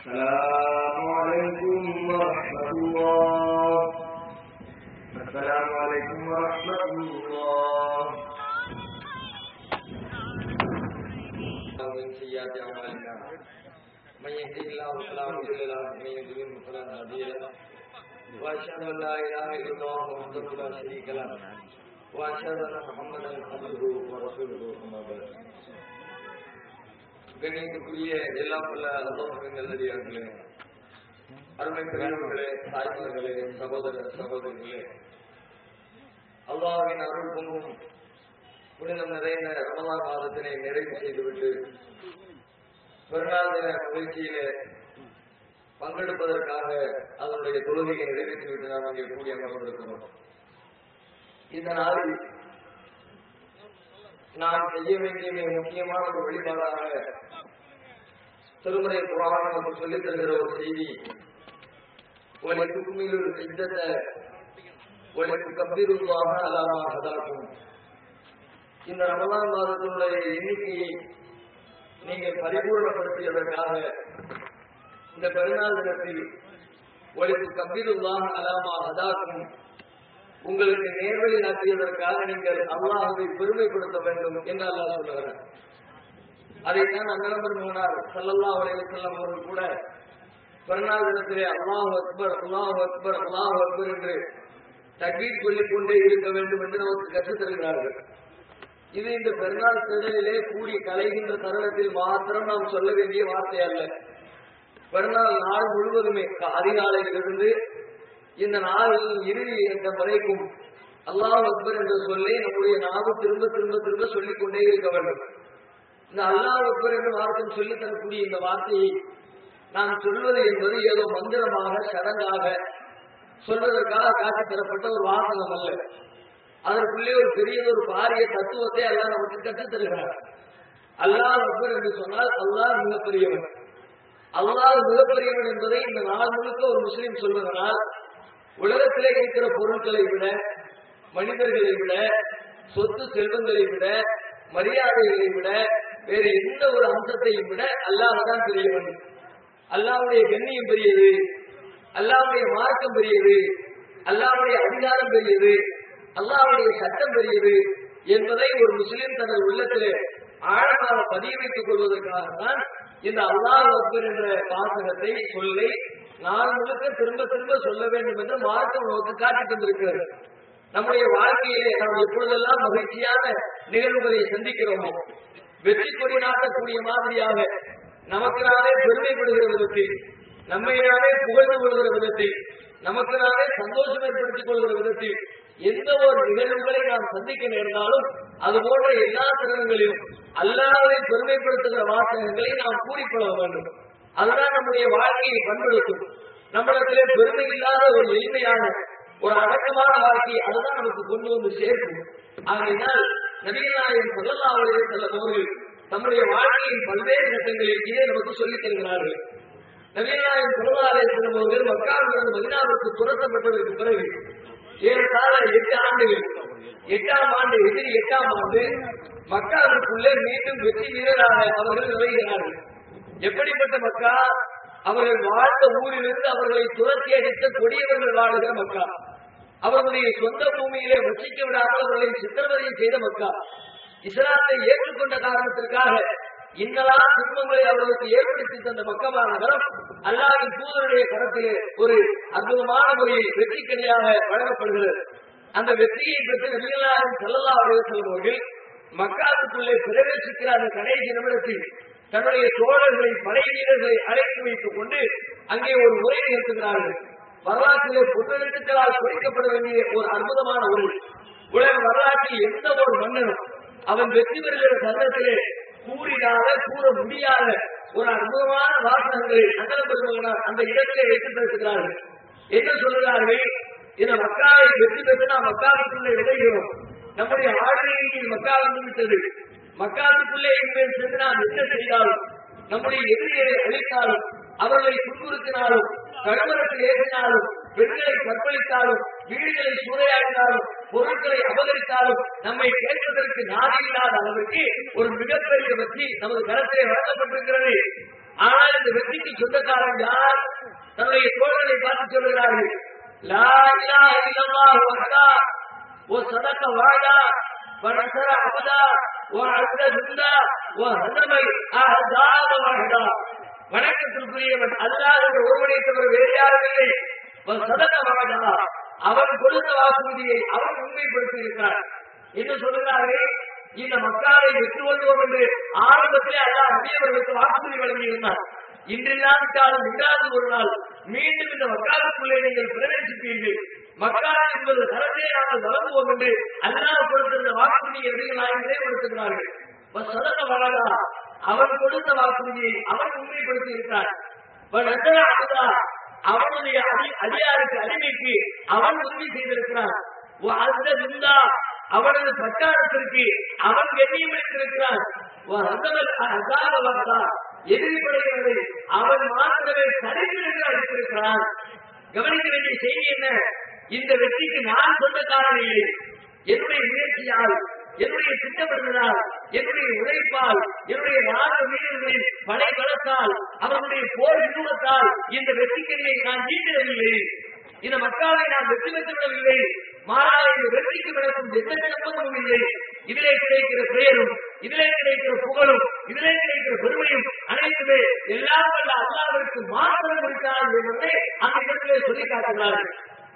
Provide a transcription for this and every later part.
السلام عليكم ورحمة الله. السلام عليكم ورحمة الله. من سيئات أعمالنا من يهده الله فلا مضل له ومن يضلل فلا هادي له وأشهد أن لا إله إلا الله وحده لا شريك له وأشهد أن محمدا عبده ورسوله أما بعد. கண்ணியத்துக்குரிய எல்லாம் உள்ள அல்லாஹ்வின் நல்லடியார்களே, அருமை பெரியவர்களே, தாய்மார்களே, சகோதர சகோதரிகளே, அல்லாஹ்வின் அருள் பொங்கும் புனிதம் நிறைந்த ரமலான் மாதத்தினை நிறைவு செய்துவிட்டு பெருநாள் தின நிகழ்ச்சியிலே பங்கெடுப்பதற்காக அதனுடைய தொழுகையை நிறைவேற்றிவிட்டு நாம் அங்கே கூடி அமர்ந்திருக்கிறோம். இந்த நாளில் நாம் செய்ய வேண்டிய மிக முக்கியமான ஒரு வழிபாடாக திருமுறை குர்ஆன் நமக்கு சொல்லித் தருகிற ஒரு செய்தி, இந்த ரமலான் மாதத்தினுடைய எண்ணிக்கையை நீங்கள் பரிபூர்ணப்படுத்தியதற்காக இந்த பெருநாள் தினத்தில் ஒலிப்பு கம்பீருல்லாஹ் அலாமா ஹதாக்கும், உங்களுக்கு நேர்வழி நடத்தியதற்காக நீங்கள் அல்லாஹ்வை பெருமைப்படுத்த வேண்டும் என்று அல்லாஹ் சொல்லுகிறார். அதைத்தான் அன்னலம்பர் மகனார் ஸல்லல்லாஹு அலைஹி வஸல்லம் அவர்கள் கூட பெருநாள் தினத்திலே அல்லாஹு அக்பர் அல்லாஹு அக்பர் அல்லாஹு அக்பர் என்று தக்பீர் சொல்லிக் கொண்டே இருக்க வேண்டும் என்று நமக்கு கற்றுத் தருகிறார்கள். இது இந்த பெருநாள் திடலிலே கூடி கலைகின்ற தருணத்தில் மாத்திரம் நாம் சொல்ல வேண்டிய வார்த்தை அல்ல. பெருநாள் நாள் முழுவதுமே அதிகாலையிலிருந்து இந்த நாளில் இறுதி என்ற வரைக்கும் அல்லாஹ் அக்பர் என்ற சொல்லை நம்முடைய நாவு திரும்ப திரும்ப திரும்ப சொல்லிக் கொண்டே இருக்க வேண்டும். இந்த அல்லாஹ் அக்பர் என்று வார்த்தை சொல்லித் தரக்கூடிய இந்த வார்த்தையை நாம் சொல்வது என்பது ஏதோ மந்திரமாக சடங்காக சொல்வதற்காக காட்டி தரப்பட்ட ஒரு வாசகம் அல்ல. அதற்குள்ளே ஒரு பெரிய ஒரு பாரிய தத்துவத்தை அல்லாஹ் நமக்கு கற்றுத் தருகிறார். அல்லாஹ் அக்பர் என்று சொன்னால் அல்லாஹ் மிகப்பெரியவன், அல்லாஹ் மிகப்பெரியவன் என்பதை இந்த நாள் முழுக்க ஒரு முஸ்லீம் சொல்வதனால் உலகத்திலே இருக்கிற பொருட்களை விட, மனிதர்களை விட, சொத்து செல்வங்களை விட, மரியாதைகளை விட, வேறு எந்த ஒரு அம்சத்தையும் விட அல்லாஹ் தான் பெரியவன். அல்லாஹ்வுடைய கண்ணியம் பெரியது, அல்லாஹ்வுடைய மார்க்கம் பெரியது, அல்லாஹ்வுடைய அதிகாரம் பெரியது, அல்லாஹ்வுடைய சட்டம் பெரியது என்பதை ஒரு முஸ்லிம் தனது உள்ளத்திலே ஆழமாக பதிய வைத்துக் கொள்வதற்காகத்தான் இந்த அல்லாஹ் அக்பர் என்ற வாசகத்தை சொல்லை நாள் முழுக்க திரும்ப திரும்ப சொல்ல வேண்டும் என்று மார்க்கம் நமக்கு காட்டி தந்திருக்கிறது. நம்முடைய வாழ்க்கையிலே நாம் எப்பொழுதெல்லாம் மகிழ்ச்சியான நிகழ்வுகளை சந்திக்கிறோமோ, வெற்றி கொடி நாட்டக்கூடிய மாதிரியாக நமக்கு நானே பெருமைப்படுகிற விதத்தில், நம்மை நானே புகழ்ந்து கொள்கிற விதத்தில், நமக்கு நானே சந்தோஷம் ஏற்படுத்திக் கொள்கிற விதத்தில் எந்த ஒரு நிகழ்வுகளை நாம் சந்திக்க நேர்ந்தாலும் அது போன்ற எல்லா தருணங்களிலும் அல்லாஹ்வை பெருமைப்படுத்துகிற வாசகங்களை நாம் கூறிக்கொள்ள வேண்டும். அதுதான் நம்முடைய வாழ்க்கையை பண்படுத்தும். நம்மிடத்திலே பெருமை இல்லாத ஒரு எளிமையான ஒரு அடக்கமான வாழ்க்கை அதுதான் நமக்கு கொண்டு வந்து சேர்க்கும். ஆகையினால் நபிகள் நாயகம் ஸல்லல்லாஹு அலைஹி வஸல்லம் அவர்கள் தம்முடைய வாழ்க்கையின் பல்வேறு கட்டங்களில் இதை நமக்கு சொல்லித் தருகிறார்கள். நபிகள் நாயகம் ஸல்லல்லாஹு அலைஹி வஸல்லம் அவர்கள் மக்காவிலிருந்து மதீனாவுக்கு துரத்தப்பட்டதற்கு பிறகு ஏறத்தாழ 8 ஆண்டுகள், 8ஆம் ஆண்டு எதிரி 8ஆம் ஆண்டு மக்காவிற்குள்ளே மீண்டும் வெற்றி வீரராக அவர்கள் நுழைகிறார்கள். எப்படிப்பட்ட மக்கா? அவர்கள் வாழ்ந்த ஊரிலிருந்து அவர்களை துரத்தி அடித்த கொடியவர்கள் வாழுகிற மக்கா, அவர்களுடைய சொந்த பூமியிலே வசிக்க விடாமல் அவர்களை சித்திரவதை செய்த மக்கா, இஸ்லாத்தை ஏற்றுக்கொண்ட காரணத்திற்காக இன்னலாம் துன்பங்களை அவர்களுக்கு ஏற்படுத்தி தந்த மக்கமா நகரம் அல்லாஹ்வின் தூதருடைய கரத்திலே ஒரு அற்புதமான முறையில் வெற்றி கனியாக வழங்கப்படுகிறது. அந்த வெற்றியை பெற்று நபிகள் நாயகம் ஸல்லல்லாஹு அலைஹி வஸல்லம் அவர்கள் மக்காவுக்குள்ளே பிரவேசிக்கிற அந்த கடைசி நிமிடத்தில் தன்னுடைய தோழர்களை, படை வீரர்களை அழைத்து வைத்துக் கொண்டு அங்கே ஒரு உரை நிகழ்த்துகிறார்கள். வரலாற்றிலே பொன்னெழுத்துக்களால் குறிக்கப்பட வேண்டிய ஒரு அற்புதமான உரை. உலக வரலாற்றில் எந்த ஒரு மன்னனும் அவன் வெற்றி பெறுகிற சந்தர்ப்பத்திலே கூறினால கூற முடியாத ஒரு அற்புதமான வாசகங்களை அண்ணல் பெருமகனார் அந்த இடத்திலே வைத்து பேசுகிறார்கள். என்ன சொல்கிறார்கள்? இந்த மக்காவை வெற்றி பெற்று நாம் மக்காவுக்குள்ளே விளைகிறோம். நம்முடைய ஆளுநரின் மக்கா வந்து விட்டது. மக்காவுக்குள்ளே இனிமேல் சென்று நாம் என்ன செய்தாலும், நம்முடைய எதிரிகளை அழித்தாலும், அவர்களை துன்புறுத்தினாலும், கடுமரத்தில் ஏற்றினாலும், பெண்களை கற்பழித்தாலும், வீடுகளை சூறையாடினாலும், பொருட்களை அபகரித்தாலும் நம்மை கேட்பதற்கு நாதி இல்லாத அளவிற்கு ஒரு மிகப்பெரிய வெற்றி நமது கரத்திலே வழங்கப்பட்டிருக்கிறது. ஆனால் இந்த வெற்றிக்கு சொந்தக்காரன் யார்? தன்னுடைய தோழர்களை பார்த்து சொல்கிறார்கள், லா இலாஹ இல்லல்லாஹு வஹ்தா வஸதக வஅதா வநஸர அபதா வஅஸ்ஸ ஜுந்தா வஹதம அஹ்ஸாப வஹதா. வணக்கத்திற்குரியவன் அல்லாஹ் என்ற ஒருவனை தவிர வேறு யாரும் இல்லை. வஸதக வஅதா, அவன் கொடுத்த வாக்குறுதியை அவன் உண்மைப்படுத்தி இருக்கிறான் என்று சொல்கிறார்கள். இந்த மக்காவை வெற்றி கொள்வோம் என்று ஆரம்பத்திலே அல்லாஹ் நபியவர்களுக்கு வாக்குறுதி வழங்கியிருந்தார். இன்றில்லாவிட்டாலும் இன்றாவது ஒரு நாள் மீண்டும் இந்த மக்காவுக்குள்ளே நீங்கள் பிரவேசிப்பீர்கள், மக்கா என்பது தரத்தை நாங்கள் வழங்குவோம் என்று அல்லாஹ் கொடுத்திருந்த வாக்குறுதியை நிலைப்படுத்துகிறார்கள். அவன் கொடுத்த வாக்குறுதியை அவன் உண்மைப்படுத்தி இருக்கிறார். அவனுடைய அதிகாரத்து அடிமைக்கு அவன் உறுதி செய்திருக்கிறான். அவனது பிரச்சாரத்திற்கு அவன் கண்ணியமளித்திருக்கிறான். எதிர்ப்படைகளை அவன் மாத்திரமே சரித்திற்கு அளித்திருக்கிறான். கவனிக்க வேண்டிய செய்தி என்ன? இந்த வெற்றிக்கு நான் சொந்தக்காரன் இல்லை. என்னுடைய முயற்சியால், என்னுடைய திட்டமிடுதலால், என்னுடைய உழைப்பால், என்னுடைய ராணுவ வீரர்களின் படை பலத்தால், அவர்களுடைய போர் விருப்பத்தால் இந்த வெற்றிக்கணியை நான் ஈட்டிடவில்லை. இந்த மக்காவை நான் வெற்றி பெற்று விடவில்லை. மாறாக இந்த வெற்றிக்கு நடக்கும் எந்த சம்பந்தமும் இல்லை. இதிலே கிடைக்கிற பெயரும், இதிலே கிடைக்கிற புகழும், இதிலே கிடைக்கிற பெருமையும் அனைத்துமே எல்லாம் வல்ல அல்லாஹ்விற்கு மாத்திரம் இருக்கிறார்கள் என்பதை அந்த இடத்திலே சொல்லி காட்டுகிறார்கள்.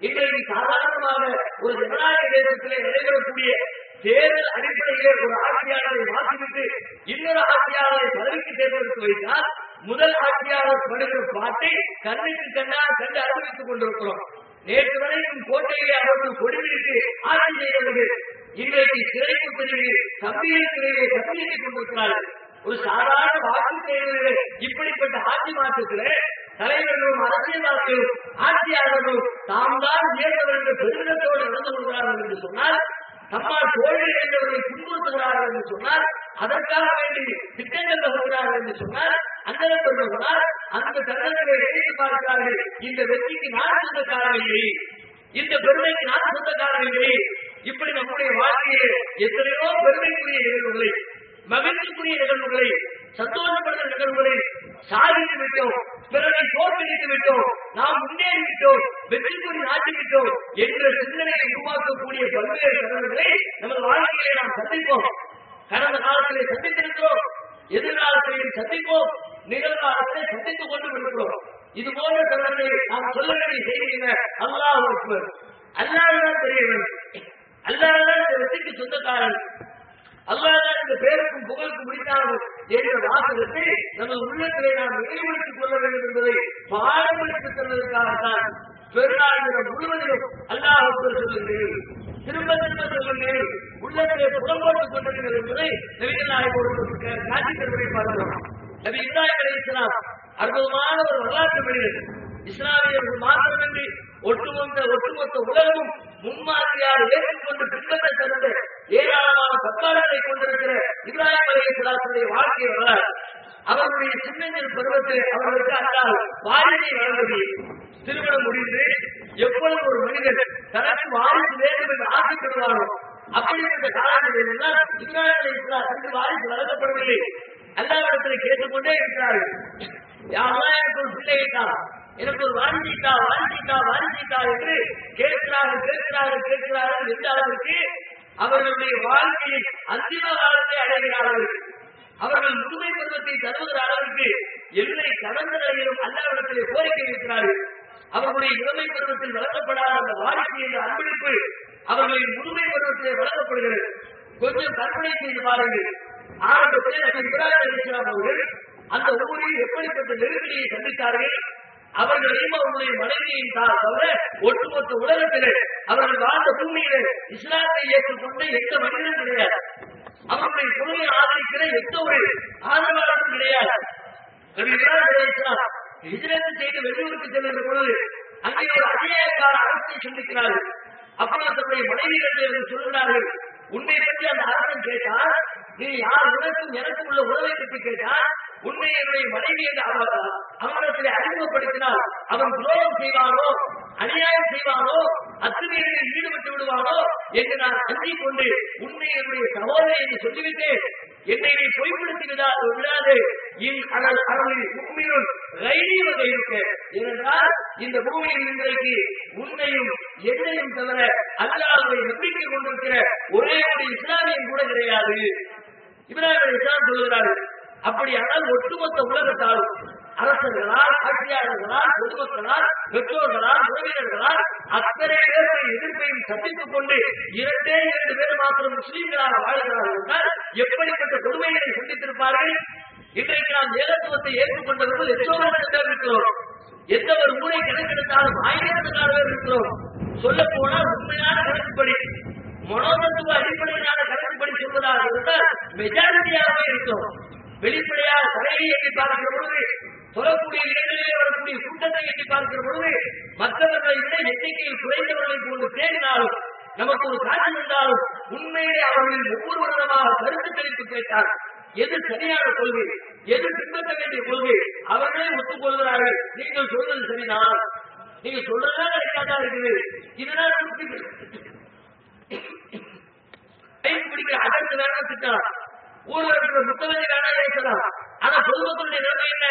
இன்றைக்கு சாதாரணமாக ஒரு ஜனநாயக தேசத்திலே நடைபெறக்கூடிய தேர்தல் அடிப்படையிலே ஒரு ஆட்சியாளரை மாற்றிவிட்டு இன்னொரு ஆட்சியாளரை பதவிக்கு தேர்ந்தெடுத்து வைத்தால் முதல் ஆட்சியாளர் படுகிற பாட்டை கண்ணுக்கு கண்டால் கண்டு அனுபவித்துக் கொண்டிருக்கிறோம். நேற்று வரைக்கும் கோட்டையிலே அவர்கள் கொடிவிட்டு ஆட்சி செய்தவர்கள் இன்றைக்கு சிறைக்கு பிரிவில் கம்பியிலே கம்பியைக் கொண்டிருக்கிறார்கள். ஒரு சாதாரண வாக்கு தேர்தலில் இப்படிப்பட்ட ஆட்சி மாற்றத்திலே தலைவர்களும் அரசியல்வாதிகளும் ஆட்சியாளர்களும் தாம் தான் உயர்ந்தவர் என்ற பெருமிதத்தோடு நடந்து கொள்கிறார்கள் என்று சொன்னால், தம்மால் தோல்வி அடைந்தவர்களை துன்புறுத்துகிறார்கள் என்று சொன்னால், அதற்காக வேண்டி திட்டங்கள் வகுக்கிறார்கள் என்று சொன்னால், அந்த தருணங்களை நினைத்து பார்க்கிறார்கள். இந்த வெற்றிக்கு நான் சொந்தக்காரன் இல்லை, இந்த பெருமைக்கு நான் சொந்தக்காரன் இல்லை. இப்படி நம்முடைய வாழ்க்கையை எத்தனையோ பெருமைக்குரிய நிகழ்வுகளை, மகிழ்ச்சிக்குரிய நிகழ்வுகளை, சந்தோஷப்படுத்த நிகழ்வுகளை சாதித்து விட்டோம், பிறரை தோற்கடித்து விட்டோம், நாம் முன்னேறிவிட்டோம், வெற்றிக்குறி நாட்டிவிட்டோம் என்ற சிந்தனையை உருவாக்கக்கூடிய பல்வேறு தருணங்களை நமது வாழ்க்கையை நாம் சந்திப்போம். கடந்த காலத்திலே சந்தித்திருக்கிறோம், எதிர்காலத்திலையும் சந்திப்போம், நிகழ்காலத்தை சந்தித்துக் கொண்டு இருக்கிறோம். இது போன்ற தருணங்களை நாம் சொல்ல வேண்டிய செய்திங்க. அல்லாஹ் அக்பர், அல்லாஹ்தான் பெரியவன், அல்லாஹ்தான் இந்த வெற்றிக்கு சொந்தக்காரன், அல்லாஹ்தான் இந்த பேருக்கும் புகழுக்கும் முடித்தானவன் என்ற வாசகத்தை நமது உள்ளத்திலே நாம் நினைவுபடுத்திக் கொள்ள வேண்டும் என்பதை பாடப்படுத்தித் தருவதற்காகத்தான் பெருநாள் முழுவதிலும் அல்லாஹ் அக்பர் சொல்லுங்கள், திரும்ப திரும்ப சொல்லுங்கள், உள்ளத்திலே புறம்போட்டுக் கொண்டிருக்கிறது என்பதை நபிகள் நாயகம் காட்சி தருவதை பார்க்கிறோம். நபி இப்ராஹிம் அலைஹிஸ்ஸலாம் அற்புதமான ஒரு வரலாற்று மனிதர். இஸ்லாமியர்கள் மாத்திரமின்றி ஒட்டுமொத்த உலகமும் முன்மாதிரியாக ஏற்றுக்கொண்டு பின்பற்ற தந்த ஏராளமான பக்காளத்தை கொண்டிருக்கிற இப்ராஹிம் அலைஹிஸ்ஸலாமுடைய வாழ்க்கை வரலாறு. அவருடைய சின்னஞ்சிறு பருவத்தில் அவர்களுக்கு அல்லாஹ் வாரிசை வழங்கி திருமணம் முடிந்து எப்பொழுது ஒரு மனிதர் தனக்கு வாரிசு வேண்டும் என்று ஆசைப்படுவாரோ அப்படிப்பட்ட காலங்களில் இப்ராஹிம் அலைஹிஸ்ஸலாமுக்கு வாரிசு வழங்கப்படவில்லை. அல்லாஹ்விடத்தில் கேட்டுக்கொண்டே இருக்கிறார்கள், யாரெல்லாம் எனக்கு ஒரு பிள்ளையிட்டா, எனக்கு ஒரு வாரிசிட்டா வாரிசிட்டா வாரிசிட்டா என்று கேட்கிறார்கள் எந்த அளவிற்கு அவர்களுடைய வாழ்க்கையில் அந்திம காலத்தை அடைகிறார்கள். அவர்கள் முதுமை பருவத்தை தருகிற அளவிற்கு எல்லை கடந்த நிலையிலும் அல்லாஹ்விடத்திலே கோரிக்கை வைக்கிறார்கள். அவர்களுடைய இளமை பருவத்தில் வழங்கப்படாத அந்த வாரிசு என்ற அன்பளிப்பு அவர்களின் முதுமை பருவத்திலே வழங்கப்படுகிறது. கொஞ்சம் கற்பனை செய்து பாருங்கள். ஆரம்பத்திலே இப்ராஹிம் அலைஹிஸ்ஸலாம் அவர்கள் அந்த ஊரில் எப்படிப்பட்ட நெருக்கடியை சந்தித்தார்கள். அவர்களையும் அவருடைய மனைவியின் தவிர ஒட்டுமொத்த உலகத்திலே அவர்கள் வாழ்ந்த பூமியிலே இஸ்லாத்தை ஏற்றுக்கொண்ட எந்த மனிதனும் கிடையாது. அவர்களுடைய கொள்கையை ஆதரிக்கிற எந்த ஒரு ஆதரவாளரும் கிடையாது. ஹிஜ்ரத் செய்து வெளியூருக்கு செல்கின்ற பொழுது அங்கே ஒரு அநியாயக்கார அரசை சந்திக்கிறார்கள். அப்பொழுது தன்னுடைய மனைவிகளிடம் சொல்கிறார்கள், உன்னை பற்றி அந்த அரசன் கேட்டால், நீ யார் உனக்கும் எனக்கும் உள்ள உறவை பற்றி கேட்டால், உன்னை என்னுடைய மனைவி என்று அவனிடத்திலே அறிமுகப்படுத்தினால் அவன் துரோகம் செய்வானோ, அநியாயம் செய்வானோ, அத்துமீறலில் ஈடுபட்டு விடுவானோ என்று நான் அஞ்சிக் கொண்டு உன்னை என்னுடைய சகோதரி என்று சொல்லிவிட்டு என்னை நீ பொய்ப்படுத்தி விடாது, ஏனென்றால் இந்த பூமியில் இன்றைக்கு உன்னையும் என்னையும் தவிர அல்லாஹ்வை நம்பிக்கை கொண்டிருக்கிற ஒரே ஒரு இஸ்லாமியம் கூட கிடையாது. இப்ராஹிம் அலைஹிஸ்ஸலாம் சொல்கிறார்கள். அப்படியானால் ஒட்டுமொத்த உலகத்தாலும் அரசர்களால், ஆட்சியாளர்களால், பொதுமக்களால், பெற்றோர்களால், உறவினர்களால் அத்தனை பேருடைய எதிர்ப்பையும் சந்தித்துக் கொண்டு 2 பேர் மாத்திரம் முஸ்லீம்களாக வாழ்கிறார்கள் என்றால் எப்படிப்பட்ட கொடுமைகளை சந்தித்திருப்பார்கள். இன்றைக்கு நாம் ஏகத்துவத்தை ஏற்றுக்கொண்டவர்கள் எத்தனை பேர் இருக்கிறோம். எந்த ஒரு ஊரை கணக்கெடுத்தாலும் 1000 பேர் இருக்கிறோம். சொல்ல போனால் உண்மையான கணக்குப்படி, மனோதத்துவ அடிப்படையிலான கணக்குப்படி சொல்வதாக இருந்தால் மெஜாரிட்டியாகவே இருக்கிறோம். வெளிப்படையாக தலையை எண்ணி பார்க்கிற பொழுது, சொல்லக்கூடிய இடங்களிலே வரக்கூடிய கூட்டத்தை எண்ணி பார்க்கிற பொழுது மற்றவர்களை விட எண்ணிக்கையில் குறைந்தவர்களை போன்று தேடினாலும் நமக்கு ஒரு காட்சி இருந்தாலும் உண்மையிலே அவர்களில் ஒவ்வொரு விதமாக கருத்து தெரிவித்து கேட்டார். எது சரியான கொள்கை, எது பின்பற்ற வேண்டிய கொள்கை அவர்களே ஒத்துக்கொள்கிறார்கள். நீங்கள் சொல்வது சரிதான், நீங்க சொல்றதுதான் கரெக்டாக இருக்குது, இதுதான் பிடிக்கிற அகற்று வேணாம் திட்டலாம், ஊர்ல இருக்கிற புத்தகத்தை வேணாம் பேசலாம். ஆனா பொதுமக்களுடைய நிலைமை என்ன?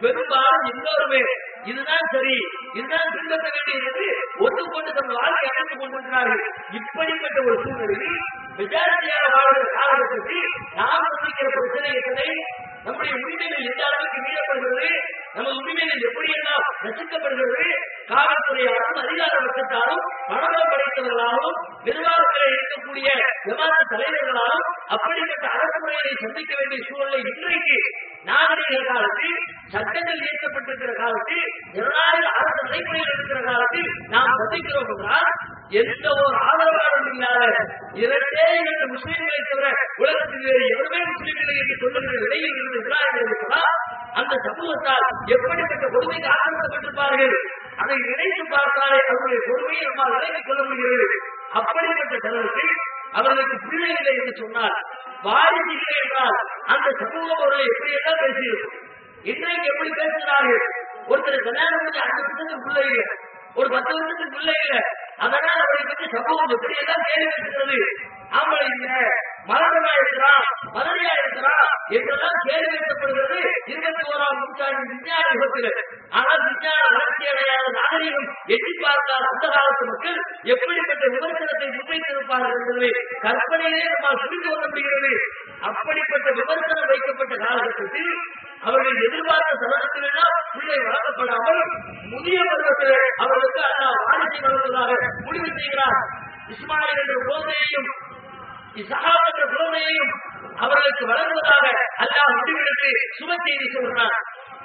பெரும்பாலும் எல்லோருமே இதுதான் சரி, இதுதான் பின்பற்ற வேண்டியது என்று ஒத்துக்கொண்டு தங்கள் வாழ்க்கை அமைத்துக் கொண்டிருக்கிறார்கள். இப்படிப்பட்ட ஒரு சூழ்நிலையில் மெஜாரிட்டியாக வாழ்கிற காலகட்டத்தில் நாம் சந்திக்கிற பிரச்சனை எத்தனை, நம்முடைய உரிமைகள் எந்த அளவுக்கு மீறப்படுகிறது, நமது உரிமைகள் எப்படியெல்லாம் ரசிக்கப்படுகிறது, காவல்துறையாலும் அதிகார வர்க்கத்தாலும் பணபலம் படைத்தவர்களாலும் நிர்வாகத்தில் இருக்கக்கூடிய விமான தலைவர்களாலும் அப்படிப்பட்ட அரசுமுறையை சந்திக்க வேண்டிய சூழலை இன்றைக்கு நாகரிக காலத்தில், சட்டங்கள் இயக்கப்பட்டிருக்கிற காலத்தில், ஜனநாயக அரசு நடைமுறையில் இருக்கிற காலத்தில் நாம் சந்திக்கிறோம் என்றால் எந்த ஒரு ஆதரவாளரும் இல்லாத 2 முஸ்லீம்களை தவிர உலகத்தில் வேறு எவருமே முஸ்லீம்களை என்று சொல்லுகிற நிலையில் இருந்து இருக்கிறார். அந்த சமூகத்தால் எப்படிப்பட்ட கொடுமைக்கு ஆக்கிரமிக்கப்பட்டிருப்பார்கள். அதை நினைத்து பார்த்தாலே அவருடைய கொடுமையை நம்மால் விலகிக் கொள்ள முடிகிறது. அப்படிப்பட்ட தருணத்தில் அவர்களுக்கு பிள்ளை இல்லை என்று சொன்னால், வாரிசு இல்லை என்றால் அந்த சமூகம் அவர்களை எப்படியெல்லாம் பேசியிருக்கும். இன்றைக்கு எப்படி பேசுகிறார்கள்? ஒருத்தர் கல்யாணம் பண்ணி 5 வருஷத்துக்கு பிள்ளை இல்லை, ஒரு 10 வருஷத்துக்கு பிள்ளை இல்லை, அதனால் அவரை பற்றி சமூகம் எப்படியெல்லாம் கேள்வி கேட்கிறது. ஆம்பளை இல்ல, மரணமா இருக்கிறான், மதுரையா இருக்கிறான் என்றெல்லாம் கேள்வி கேட்கப்படுகிறது 21ஆம் நூற்றாண்டின் விஞ்ஞான யுகத்தில். ஆனால் விஞ்ஞான வளர்ச்சி அடையாத நாகரிகம் எட்டி பார்த்தால் அந்த காலத்து மக்கள் எப்படிப்பட்ட விமர்சனத்தை முன்வைத்திருப்பார்கள் என்பதை கற்பனையிலே நம்மால் புரிந்து கொள்ள முடிகிறது. அப்படிப்பட்ட விமர்சனம் வைக்கப்பட்ட காலகட்டத்தில் அவர்கள் எதிர்பார்த்த தருணத்திலெல்லாம் பிள்ளை வளர்க்கப்படாமல் முதிய பருவத்தில் அவர்களுக்கு வாரிசை வளர்ப்பதாக முடிவு செய்கிறார். இஸ்மாயில் என்ற குழந்தையையும் இஸ்ஹாக் என்ற குழந்தையையும் அவர்களுக்கு வளர்வதாக அல்லாஹ் முடிவெடுத்து சுப செய்தி சொல்கிறார்.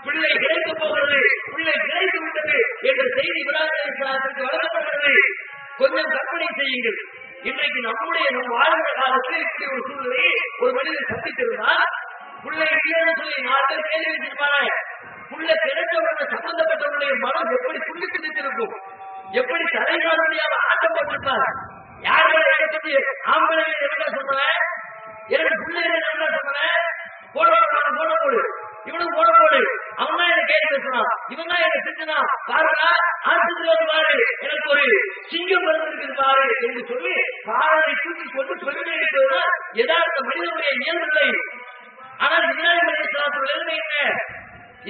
பிள்ளை கிடைக்கப் போகிறது, பிள்ளை கிடைத்து விட்டது என்ற செய்தி இப்ராஹிம் அலைஹிஸ்ஸலாத்துக்கு வழங்கப்படுகிறது. கொஞ்சம் கற்பனை செய்யுங்கள். இன்றைக்கு நம்முடைய வாழ்ந்த காலத்தில் இப்படி ஒரு சூழ்நிலையை ஒரு மனிதன் சந்தித்திருந்தால் பிள்ளை இல்லைன்னு சொல்லி 4 பேர் கேள்வி வச்சிருப்பாங்க. பிள்ளை கிடைத்தவங்க சம்பந்தப்பட்டவருடைய மனம் எப்படி புள்ளி திணித்திருக்கும், எப்படி தலைகால முடியாம ஆட்டம் போட்டிருப்பார். யாருடைய பற்றி ஆம்பளை என்ன சொல்றேன், எனக்கு பிள்ளைங்க என்ன சொல்றேன், போட போடு, இவனுக்கு போட போடு, அவன் தான் என்ன கேள்வி பேசுறான், இவன் தான் என்ன திட்டுனா பாருங்க, ஆஸ்பத்திரி பாரு, எனக்கு ஒரு சிங்கம் பிறந்திருக்குது பாரு என்று சொல்லி பாரதை தூக்கி கொண்டு பெருமை எடுப்பதுதான் யதார்த்த மனிதனுடைய இயல்புகளை. ஆனால் இப்ராஹிம் அலைஹிஸ்ஸலாத்துடைய நிலைமை என்ன?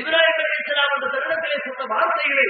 இப்ராஹிம் அலைஹிஸ்ஸலாம் அந்த தருணத்திலே சொன்ன வார்த்தைகளை